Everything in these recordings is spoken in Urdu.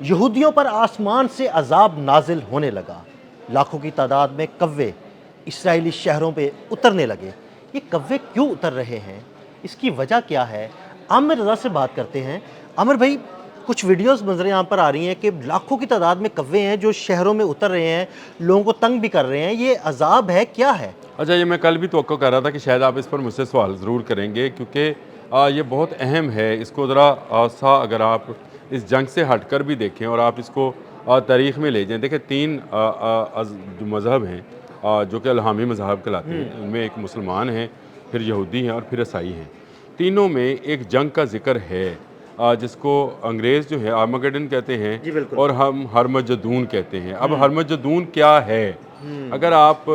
یہودیوں پر آسمان سے عذاب نازل ہونے لگا، لاکھوں کی تعداد میں کوے اسرائیلی شہروں پہ اترنے لگے۔ یہ کوے کیوں اتر رہے ہیں؟ اس کی وجہ کیا ہے؟ عامر رضا سے بات کرتے ہیں۔ عامر بھائی، کچھ ویڈیوز منظر یہاں پر آ رہی ہیں کہ لاکھوں کی تعداد میں کوے ہیں جو شہروں میں اتر رہے ہیں، لوگوں کو تنگ بھی کر رہے ہیں، یہ عذاب ہے کیا ہے؟ اچھا، یہ میں کل بھی توقع کر رہا تھا کہ شاید آپ اس پر مجھ سے سوال ضرور کریں گے، کیونکہ یہ بہت اہم ہے۔ اس کو ذرا اگر آپ اس جنگ سے ہٹ کر بھی دیکھیں اور آپ اس کو تاریخ میں لے جائیں، دیکھیں تین جو مذہب ہیں جو کہ الہامی مذہب کہلاتے ہیں، ان میں ایک مسلمان ہیں، پھر یہودی ہیں اور پھر عیسائی ہیں۔ تینوں میں ایک جنگ کا ذکر ہے جس کو انگریز جو ہے آرمگیڈن کہتے ہیں جی بالکل۔ اور ہم ہرمجدون کہتے ہیں۔ اب ہرمجدون کیا ہے؟ اگر آپ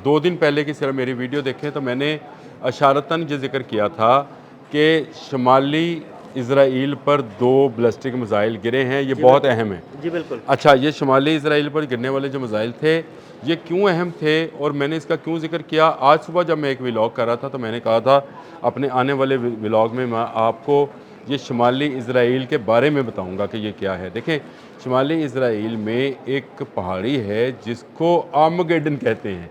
2 دن پہلے کی صرف میری ویڈیو دیکھیں تو میں نے اشارتاً یہ ذکر کیا تھا کہ شمالی اسرائیل پر 2 بیلسٹک میزائل گرے ہیں، یہ بہت اہم ہے۔ جی بالکل۔ اچھا، یہ شمالی اسرائیل پر گرنے والے جو میزائل تھے یہ کیوں اہم تھے اور میں نے اس کا کیوں ذکر کیا؟ آج صبح جب میں ایک ولاگ کر رہا تھا تو میں نے کہا تھا اپنے آنے والے ولاگ میں آپ کو یہ شمالی اسرائیل کے بارے میں بتاؤں گا کہ یہ کیا ہے۔ دیکھیں، شمالی اسرائیل میں ایک پہاڑی ہے جس کو آرمگیڈن کہتے ہیں،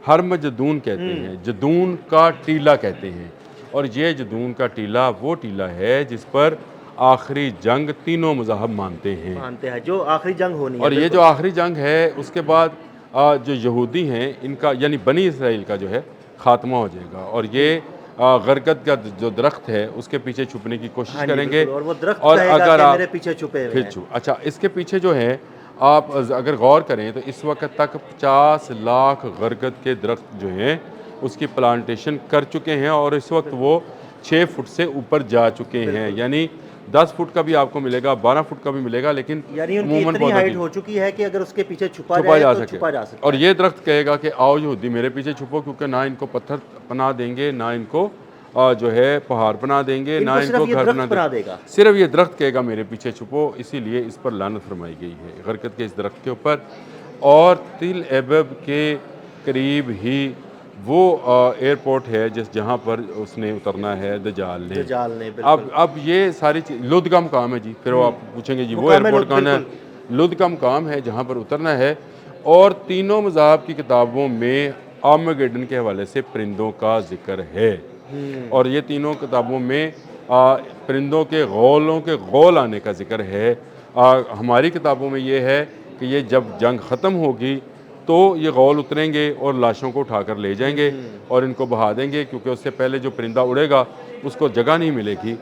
ہرمجدون کہتے ہیں، جدون کا ٹیلہ کہتے ہیں، اور یہ جدون کا ٹیلہ وہ ٹیلہ ہے جس پر آخری جنگ تینوں مذاہب مانتے ہیں، جو آخری جنگ ہونی ہے۔ اور یہ جو آخری جنگ ہے اس کے بعد جو یہودی ہیں ان کا یعنی بنی اسرائیل کا جو ہے خاتمہ ہو جائے گا، اور یہ غرقد کا جو درخت ہے اس کے پیچھے چھپنے کی کوشش کریں گے، اور وہ درخت اور کہے گا اگر کہ آپ میرے پیچھے چھپے ہوئے ہیں۔ اچھا، اس کے پیچھے جو ہے آپ اگر غور کریں تو اس وقت تک 50 لاکھ غرقد کے درخت جو ہیں اس کی پلانٹیشن کر چکے ہیں، اور اس وقت وہ 6 فٹ سے اوپر جا چکے ہیں، یعنی 10 فٹ کا بھی آپ کو ملے گا، 12 فٹ کا بھی ملے گا، لیکن یعنی ان کی اتنی ہائٹ ہو چکی ہے کہ اگر اس کے پیچھے چھپا چھپا جائے جا تو سکے، چھپا جا سکتا اور ہے۔ یہ درخت کہے گا کہ آؤ یہودی میرے پیچھے چھپو، کیونکہ نہ ان کو پتھر پناہ دیں گے، نہ ان کو جو ہے پہاڑ پناہ دیں گے، نہ ان کو گھر پناہ دیں گے، صرف یہ درخت کہے گا میرے پیچھے چھپو، اسی لیے اس پر لعنت فرمائی گئی ہے غرقد کے اس درخت کے اوپر۔ اور تل ایبب کے قریب ہی وہ ایئرپورٹ ہے جہاں پر اس نے اترنا ہے دجال نے۔ اب یہ ساری چیز لد کا مقام ہے جی، پھر آپ پوچھیں گے جی وہ ایئرپورٹ کہاں ہے؟ لد کا مقام ہے جہاں پر اترنا ہے، اور تینوں مذاہب کی کتابوں میں آرمگیڈن کے حوالے سے پرندوں کا ذکر ہے، اور یہ تینوں کتابوں میں پرندوں کے غولوں کے غول آنے کا ذکر ہے۔ ہماری کتابوں میں یہ ہے کہ یہ جب جنگ ختم ہوگی تو یہ غول اتریں گے اور لاشوں کو اٹھا کر لے جائیں گے اور ان کو بہا دیں گے، کیونکہ اس سے پہلے جو پرندہ اڑے گا اس کو جگہ نہیں ملے گی۔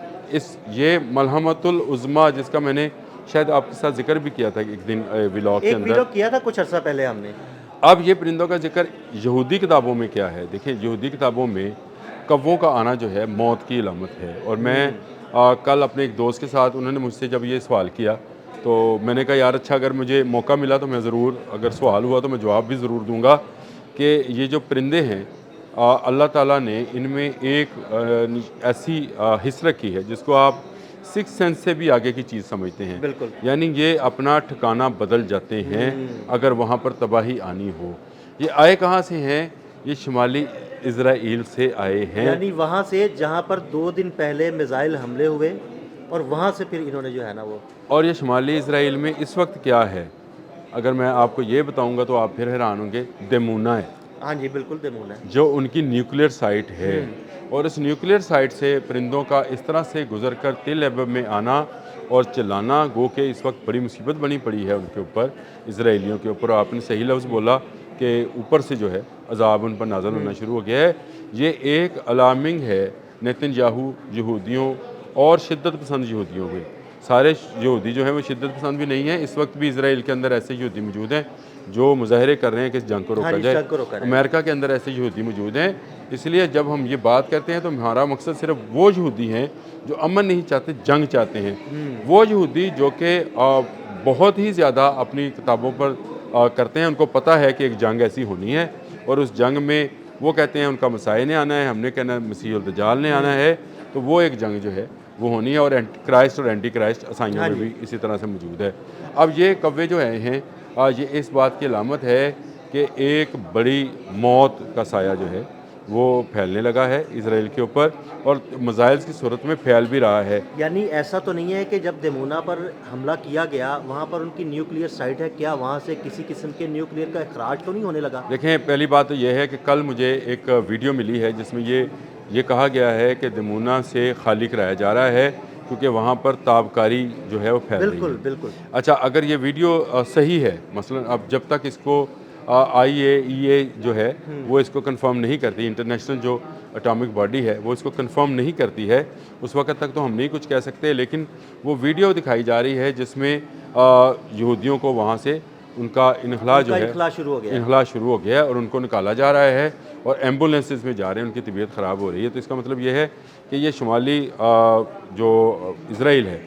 یہ ملحمۃ العظمیٰ جس کا میں نے شاید آپ کے ساتھ ذکر بھی کیا تھا ایک دن ولاگ کے اندر، ویڈیو کیا تھا کچھ عرصہ پہلے ہم نے۔ اب یہ پرندوں کا ذکر یہودی کتابوں میں کیا ہے؟ دیکھیں، یہودی کتابوں میں کووں کا آنا جو ہے موت کی علامت ہے، اور میں کل اپنے ایک دوست کے ساتھ انہوں نے مجھ سے جب یہ سوال کیا تو میں نے کہا یار اچھا، اگر مجھے موقع ملا تو میں ضرور، اگر سوال ہوا تو میں جواب بھی ضرور دوں گا کہ یہ جو پرندے ہیں اللہ تعالیٰ نے ان میں ایک ایسی حص رکھی ہے جس کو آپ 6 سینس سے بھی آگے کی چیز سمجھتے ہیں، یعنی یہ اپنا ٹھکانہ بدل جاتے ہیں اگر وہاں پر تباہی آنی ہو۔ یہ آئے کہاں سے ہیں؟ یہ شمالی اسرائیل سے آئے ہیں، یعنی وہاں سے جہاں پر 2 دن پہلے میزائل حملے ہوئے اور وہاں سے پھر انہوں نے جو ہے نا وہ، اور یہ شمالی اسرائیل میں اس وقت کیا ہے اگر میں آپ کو یہ بتاؤں گا تو آپ پھر حیران ہوں گے، دیمونا ہے۔ ہاں جی بالکل دیمون ہے، جو ان کی نیوکلیئر سائٹ ہے، اور اس نیوکلیئر سائٹ سے پرندوں کا اس طرح سے گزر کر تل ایبب میں آنا اور چلانا، گو کہ اس وقت بڑی مصیبت بنی پڑی ہے ان کے اوپر، اسرائیلیوں کے اوپر۔ آپ نے صحیح لفظ بولا کہ اوپر سے جو ہے عذاب ان پر نازل ہونا شروع ہو گیا ہے۔ یہ ایک الارمنگ ہے نیتن یاہو یہودیوں اور شدت پسند یہودیوں میں۔ سارے یہودی جو ہیں وہ شدت پسند بھی نہیں ہیں، اس وقت بھی اسرائیل کے اندر ایسے یہودی موجود ہیں جو مظاہرے کر رہے ہیں کہ اس جنگ کو روکا جائے۔ امریکہ کے اندر ایسے یہودی موجود ہیں، اس لیے جب ہم یہ بات کرتے ہیں تو ہمارا مقصد صرف وہ یہودی ہیں جو امن نہیں چاہتے، جنگ چاہتے ہیں۔ وہ یہودی جو کہ بہت ہی زیادہ اپنی کتابوں پر کرتے ہیں، ان کو پتہ ہے کہ ایک جنگ ایسی ہونی ہے، اور اس جنگ میں وہ کہتے ہیں ان کا مسیح نے آنا ہے، ہم نے کہنا مسیح الدجال نے آنا ہے، تو وہ ایک جنگ جو ہے وہ ہونی ہے، اور کرائسٹ اور اینٹی کرائسٹ عیسائیوں میں بھی اسی طرح سے موجود ہے۔ اب یہ کوے جو ہیں یہ اس بات کی علامت ہے کہ ایک بڑی موت کا سایہ جو ہے وہ پھیلنے لگا ہے اسرائیل کے اوپر، اور میزائلز کی صورت میں پھیل بھی رہا ہے۔ یعنی ایسا تو نہیں ہے کہ جب دمونا پر حملہ کیا گیا وہاں پر ان کی نیوکلیئر سائٹ ہے، کیا وہاں سے کسی قسم کے نیوکلیئر کا اخراج تو نہیں ہونے لگا؟ دیکھیں، پہلی بات تو یہ ہے کہ کل مجھے ایک ویڈیو ملی ہے جس میں یہ کہا گیا ہے کہ دمونا سے خالی کرایا جا رہا ہے کیونکہ وہاں پر تابکاری جو ہے وہ پھیل رہی ہے۔ بالکل بالکل۔ اچھا، اگر یہ ویڈیو صحیح ہے، مثلا اب جب تک اس کو IAEA جو ہے وہ اس کو کنفرم نہیں کرتی، انٹرنیشنل جو اٹامک باڈی ہے وہ اس کو کنفرم نہیں کرتی ہے، اس وقت تک تو ہم نہیں کچھ کہہ سکتے، لیکن وہ ویڈیو دکھائی جا رہی ہے جس میں یہودیوں کو وہاں سے ان کا انخلاء جو ہے انخلاء شروع ہو گیا ہے اور ان کو نکالا جا رہا ہے اور ایمبولینسز میں جا رہے ہیں، ان کی طبیعت خراب ہو رہی ہے۔ تو اس کا مطلب یہ ہے کہ یہ شمالی جو اسرائیل ہے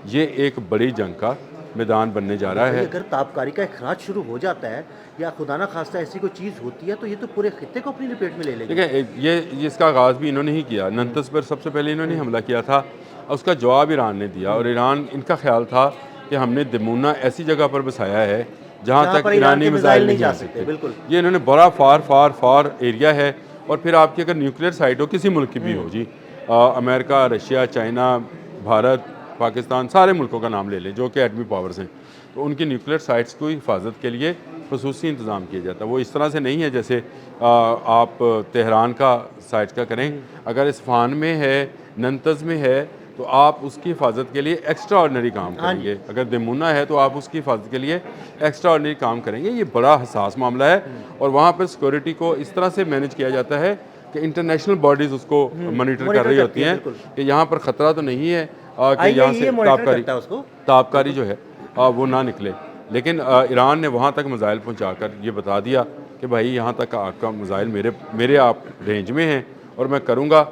یہ ایک بڑی جنگ کا میدان بننے جا رہا ہے۔ اگر تابکاری کا اخراج شروع ہو جاتا ہے یا خدا نہ خواستہ ایسی کوئی چیز ہوتی ہے تو یہ تو پورے خطے کو اپنی لپیٹ میں لے لے گی۔ دیکھیں، یہ اس کا آغاز بھی انہوں نے ہی کیا، ننتس پر سب سے پہلے انہوں نے حملہ کیا تھا، اس کا جواب ایران نے دیا، اور ایران، ان کا خیال تھا کہ ہم نے دمونا ایسی جگہ پر بسایا ہے جہاں تک ایرانی میزائل نہیں جا سکتے۔ بالکل، یہ انہوں نے بڑا فار ایریا ہے، اور پھر آپ کی اگر نیوکلیئر سائٹ ہو کسی ملک کی بھی ہو، جی امریکہ، رشیا، چائنا، بھارت، پاکستان، سارے ملکوں کا نام لے لیں جو کہ ایٹمی پاورز ہیں، تو ان کی نیوکلیئر سائٹس کو حفاظت کے لیے خصوصی انتظام کیا جاتا ہے۔ وہ اس طرح سے نہیں ہے جیسے آپ تہران کا سائٹ کا کریں، اگر اصفہان میں ہے، ننتز میں ہے، تو آپ اس کی حفاظت کے لیے ایکسٹرا آرڈنری کام کریں گے۔ اگر دمونا ہے تو آپ اس کی حفاظت کے لیے ایکسٹرا آرڈنری کام کریں گے۔ یہ بڑا حساس معاملہ ہے، اور وہاں پر سیکورٹی کو اس طرح سے مینیج کیا جاتا ہے کہ انٹرنیشنل باڈیز اس کو مانیٹر کر رہی ہوتی ہیں کہ یہاں پر خطرہ تو نہیں ہے کہ یہاں سے تابکاری جو ہے وہ نہ نکلے۔ لیکن ایران نے وہاں تک میزائل پہنچا کر یہ بتا دیا کہ بھائی یہاں تک آپ کا میزائل میرے آپ رینج میں ہیں اور میں کروں گا۔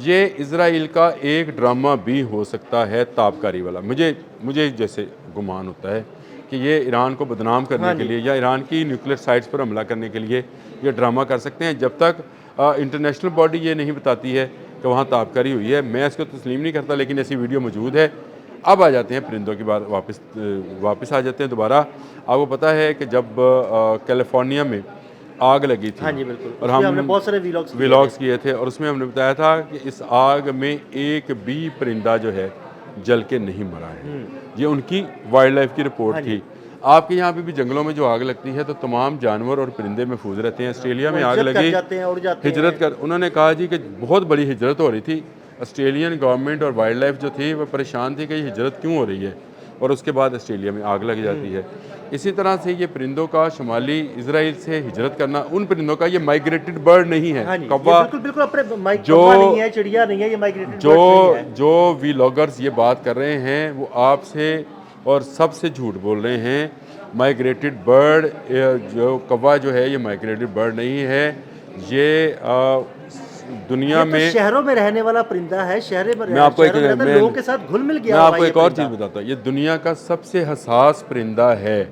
یہ اسرائیل کا ایک ڈرامہ بھی ہو سکتا ہے تابکاری والا، مجھے جیسے گمان ہوتا ہے کہ یہ ایران کو بدنام کرنے کے لیے یا ایران کی نیوکلیئر سائٹس پر حملہ کرنے کے لیے یہ ڈرامہ کر سکتے ہیں۔ جب تک انٹرنیشنل باڈی یہ نہیں بتاتی ہے کہ وہاں تابکاری ہوئی ہے، میں اس کو تسلیم نہیں کرتا، لیکن ایسی ویڈیو موجود ہے۔ اب آ جاتے ہیں پرندوں کی بات، واپس آ جاتے ہیں دوبارہ۔ آپ کو پتہ ہے کہ جب کیلیفورنیا میں آگ لگی تھی، اور ہم نے بہت سارے ویلاگز کیے تھے، اور اس میں ہم نے بتایا تھا کہ اس آگ میں ایک بھی پرندہ جو ہے جل کے نہیں مرا ہے۔ یہ ان کی وائلڈ لائف کی رپورٹ تھی۔ آپ کے یہاں پہ بھی جنگلوں میں جو آگ لگتی ہے تو تمام جانور اور پرندے محفوظ رہتے ہیں۔ آسٹریلیا میں آگ لگی، ہجرت کر، انہوں نے کہا جی کہ بہت بڑی ہجرت ہو رہی تھی، آسٹریلین گورنمنٹ اور وائلڈ لائف جو تھی وہ پریشان تھی کہ یہ ہجرت کیوں ہو رہی ہے، اور اس کے بعد آسٹریلیا میں آگ لگ جاتی ہے۔ اسی طرح سے یہ پرندوں کا شمالی اسرائیل سے ہجرت کرنا، ان پرندوں کا، یہ مائیگریٹڈ برڈ نہیں ہے، کوا جو ویلاگرز یہ بات کر رہے ہیں وہ آپ سے اور سب سے جھوٹ بول رہے ہیں۔ مائیگریٹڈ برڈ جو کوا جو ہے یہ مائیگریٹڈ برڈ نہیں ہے، یہ دنیا میں شہروں میں رہنے والا پرندہ ہے، میں آپ کو لوگوں کے ساتھ گھل مل گیا۔ میں آپ کو ایک اور چیز بتاتا ہوں، یہ دنیا کا سب سے حساس پرندہ ہے،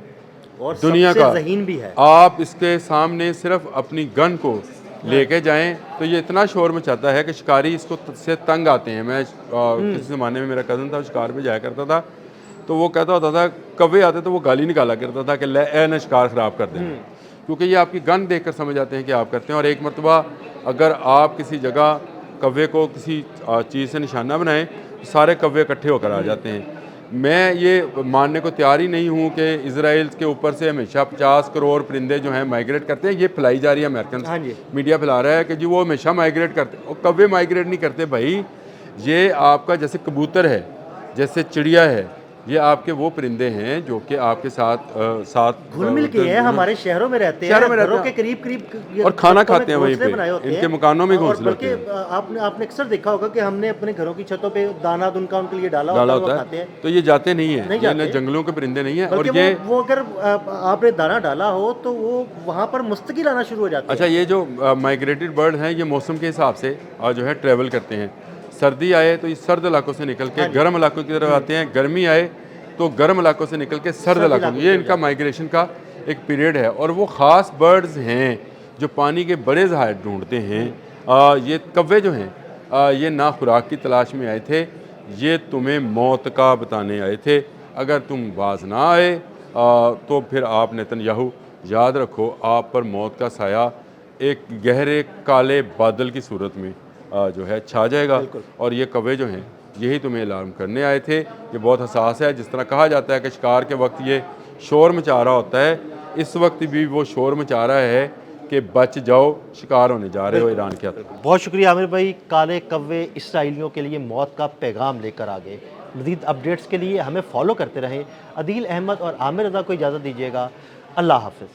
اور دنیا کا ذہین بھی ہے۔ آپ اس کے سامنے صرف اپنی گن کو لے کے جائیں تو یہ اتنا شور مچاتا ہے کہ شکاری اس کو سے تنگ آتے ہیں۔ میں کسی زمانے میں میرا کزن تھا، شکار پہ جایا کرتا تھا، تو وہ کہتا ہوتا تھا، کوے آتے تو وہ گالی نکالا کرتا تھا کہ اے نہ شکار خراب کر دیں، کیونکہ یہ آپ کی گن دیکھ کر سمجھ آتے ہیں کہ آپ کرتے ہیں۔ اور ایک مرتبہ اگر آپ کسی جگہ کوے کو کسی چیز سے نشانہ بنائیں تو سارے کوے اکٹھے ہو کر آ جاتے ہیں۔ میں یہ ماننے کو تیار ہی نہیں ہوں کہ اسرائیل کے اوپر سے ہمیشہ 50 کروڑ پرندے جو ہیں مائیگریٹ کرتے ہیں۔ یہ پھیلائی جا رہی ہے، امریکن میڈیا پھیلا رہا ہے کہ جی وہ ہمیشہ مائیگریٹ کرتے ہیں، اور کوے مائیگریٹ نہیں کرتے بھائی۔ یہ آپ کا جیسے کبوتر ہے، جیسے چڑیا ہے، یہ آپ کے وہ پرندے ہیں جو کہ آپ کے ساتھ گھل مل کے ہیں، ہمارے شہروں میں رہتے ہیں، گھروں کے قریب قریب، اور کھانا کھاتے ہیں وہیں پہ، ان کے مکانوں میں گھونسلے ہوتے ہیں۔ آپ نے اکثر دیکھا ہوگا کہ ہم نے اپنے گھروں کی چھتوں پہ دانا ان کا ان کے لیے ڈالا ہوتا ہے، تو یہ جاتے نہیں ہیں، یہ جنگلوں کے پرندے نہیں ہیں۔ اور وہ اگر آپ نے دانا ڈالا ہو تو وہ وہاں پر مستقل آنا شروع ہو جاتا ہے۔ اچھا، یہ جو مائیگریٹڈ برڈ ہیں یہ موسم کے حساب سے جو ہے ٹریول کرتے ہیں۔ سردی آئے تو یہ سرد علاقوں سے نکل کے گرم علاقوں کی طرف آتے ہیں، گرمی آئے تو گرم علاقوں سے نکل کے سرد علاقوں میں، یہ ان کا مائیگریشن کا ایک پیریڈ ہے۔ اور وہ خاص برڈز ہیں جو پانی کے بڑے ذخائر ڈھونڈتے ہیں۔ یہ کوے جو ہیں یہ نہ خوراک کی تلاش میں آئے تھے، یہ تمہیں موت کا بتانے آئے تھے۔ اگر تم باز نہ آئے تو پھر آپ نتن یاہو یاد رکھو، آپ پر موت کا سایہ ایک گہرے کالے بادل کی صورت میں جو ہے چھا جائے گا، اور یہ کوے جو ہیں یہی تمہیں الارم کرنے آئے تھے۔ یہ بہت حساس ہے، جس طرح کہا جاتا ہے کہ شکار کے وقت یہ شور مچا رہا ہوتا ہے، اس وقت بھی وہ شور مچا رہا ہے کہ بچ جاؤ، شکار ہونے جا رہے ہو ایران کے ہاتھ۔ بہت شکریہ عامر بھائی، کالے کوے اسرائیلیوں کے لیے موت کا پیغام لے کر آگے۔ مزید اپڈیٹس کے لیے ہمیں فالو کرتے رہیں۔ عدیل احمد اور عامر رضا کو اجازت دیجیے گا۔ اللہ حافظ۔